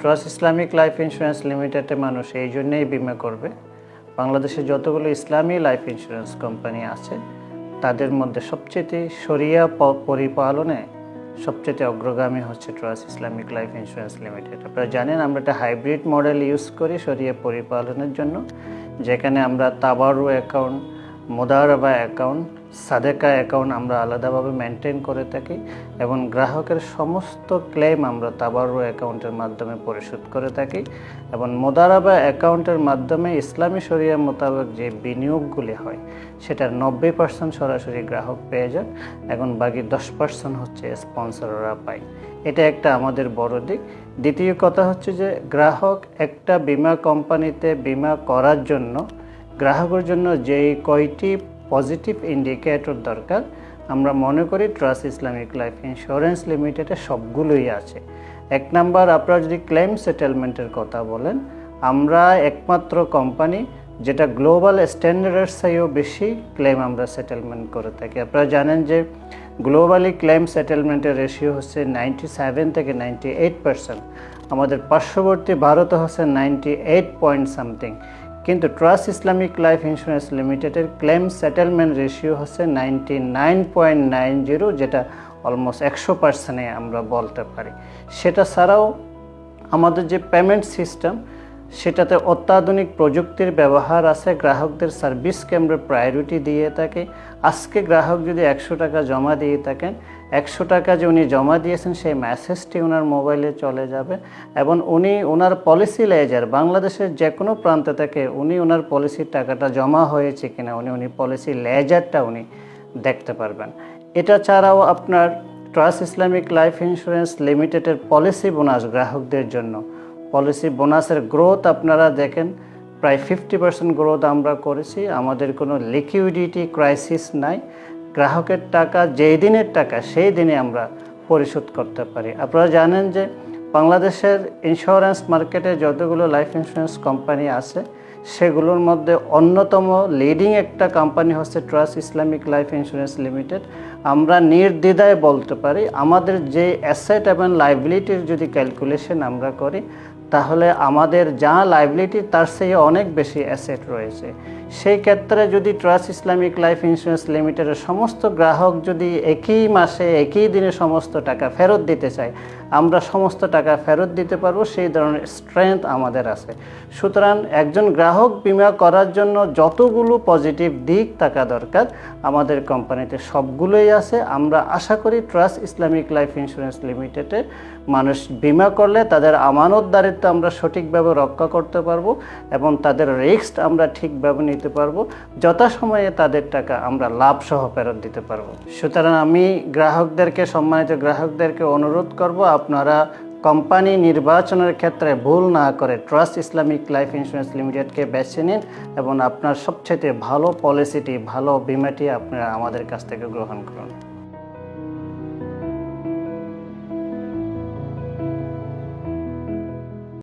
Trust Islamic life insurance লিমিটেডে মানুষ এই জন্যেই বিমা করবে, বাংলাদেশে যতগুলো ইসলামী লাইফ ইন্স্যুরেন্স কোম্পানি আছে তাদের মধ্যে সবচেয়ে শরিয়া পরিপালনে সবচেয়ে অগ্রগামী হচ্ছে trust Islamic life insurance limited. আপনারা জানেন আমরা একটা হাইব্রিড মডেল ইউজ করি শরিয়া পরিপালনের জন্য, যেখানে আমরা তাবারু অ্যাকাউন্ট, মুদারাবা অ্যাকাউন্ট, সাদেকা অ্যাকাউন্ট আমরা আলাদাভাবে মেনটেন করে থাকি এবং গ্রাহকের সমস্ত ক্লেম আমরা তাবারু অ্যাকাউন্টের মাধ্যমে পরিশোধ করে থাকি এবং মুদারাবা অ্যাকাউন্টের মাধ্যমে ইসলামী শরিয়া মোতাবেক যে বিনিয়োগগুলি হয় সেটার 90% সরাসরি গ্রাহক পেয়ে যান এবং বাকি 10% হচ্ছে স্পন্সররা পায়। এটা একটা আমাদের বড় দিক। দ্বিতীয় কথা হচ্ছে যে গ্রাহক একটা বিমা কোম্পানিতে বিমা করার জন্য গ্রাহকের জন্য যেই কয়টি পজিটিভ ইন্ডিকেটর দরকার আমরা মনে করি ট্রাস্ট ইসলামিক লাইফ ইন্স্যুরেন্স লিমিটেডে সবগুলোই আছে। এক নাম্বার, আপনারা যদি ক্লেম সেটেলমেন্টের কথা বলেন, আমরা একমাত্র কোম্পানি যেটা গ্লোবাল স্ট্যান্ডার্ডের চেয়েও বেশি ক্লেম আমরা সেটেলমেন্ট করে থাকি। আপনারা জানেন যে গ্লোবালি ক্লেম সেটেলমেন্টের রেশিও হচ্ছে 97 থেকে 98%, আমাদের পার্শ্ববর্তী ভারতে হচ্ছে 98 পয়েন্ট সামথিং, কিন্তু ট্রাস্ট ইসলামিক লাইফ ইন্স্যুরেন্স লিমিটেডের ক্লেম সেটেলমেন্ট রেশিও হচ্ছে 99.90, যেটা অলমোস্ট 100%-এ আমরা বলতে পারি। সেটা ছাড়াও আমাদের যে পেমেন্ট সিস্টেম সেটাতে অত্যাধুনিক প্রযুক্তির ব্যবহার আছে, গ্রাহকদের সার্ভিসকে আমরা প্রায়োরিটি দিয়ে থাকি। আজকে গ্রাহক যদি 100 টাকা জমা দিয়ে থাকেন, 100 টাকা যে উনি জমা দিয়েছেন সেই মেসেজটি ওনার মোবাইলে চলে যাবে এবং উনি ওনার পলিসি লেজার বাংলাদেশের যে কোনো প্রান্তে থেকে উনি ওনার পলিসির টাকাটা জমা হয়েছে কিনা উনি পলিসি লেজারটা উনি দেখতে পারবেন। এটা ছাড়াও আপনার ট্রাস্ট ইসলামিক লাইফ ইন্স্যুরেন্স লিমিটেডের পলিসি বোনাস গ্রাহকদের জন্য, পলিসি বোনাসের গ্রোথ আপনারা দেখেন প্রায় 50% গ্রোথ আমরা করেছি। আমাদের কোনো লিকুইডিটি ক্রাইসিস নাই, গ্রাহকের টাকা যেই দিনের টাকা সেই দিনে আমরা পরিশোধ করতে পারি। আপনারা জানেন যে বাংলাদেশের ইন্স্যুরেন্স মার্কেটে যতগুলো লাইফ ইন্স্যুরেন্স কোম্পানি আছে সেগুলোর মধ্যে অন্যতম লিডিং একটা কোম্পানি হচ্ছে trust Islamic life insurance limited. আমরা নির্দ্বিধায় বলতে পারি আমাদের যে অ্যাসেট এবং লাইবিলিটির যদি ক্যালকুলেশন আমরা করি তাহলে আমাদের যা লাইবিলিটি তার চেয়ে অনেক বেশি অ্যাসেট রয়েছে। সেই ক্ষেত্রে যদি ট্রাস্ট ইসলামিক লাইফ ইন্স্যুরেন্স লিমিটেডের সমস্ত গ্রাহক যদি একই মাসে একই দিনে সমস্ত টাকা ফেরত দিতে চায়, আমরা সমস্ত টাকা ফেরত দিতে পারবো, সেই ধরনের স্ট্রেংথ আমাদের আছে। সুতরাং একজন গ্রাহক বিমা করার জন্য যতগুলো পজিটিভ দিক থাকা দরকার আমাদের কোম্পানিতে সবগুলোই আছে। আমরা আশা করি ট্রাস্ট ইসলামিক লাইফ ইন্স্যুরেন্স লিমিটেডে মানুষ বিমা করলে তাদের আমানতদারিত্ব আমরা সঠিকভাবে রক্ষা করতে পারবো এবং তাদের রিস্ক আমরা ঠিকভাবে নিতে পারবো, যথাসময়ে তাদের টাকা আমরা লাভসহ ফেরত দিতে পারবো। সুতরাং আমি সম্মানিত গ্রাহকদেরকে অনুরোধ করব আপনারা কোম্পানি নির্বাচনের ক্ষেত্রে ভুল না করে ট্রাস্ট ইসলামিক লাইফ ইন্স্যুরেন্স লিমিটেডকে বেছে নিন এবং আপনার সবচেয়ে ভালো পলিসিটি, ভালো বিমাটি আপনারা আমাদের কাছ থেকে গ্রহণ করুন।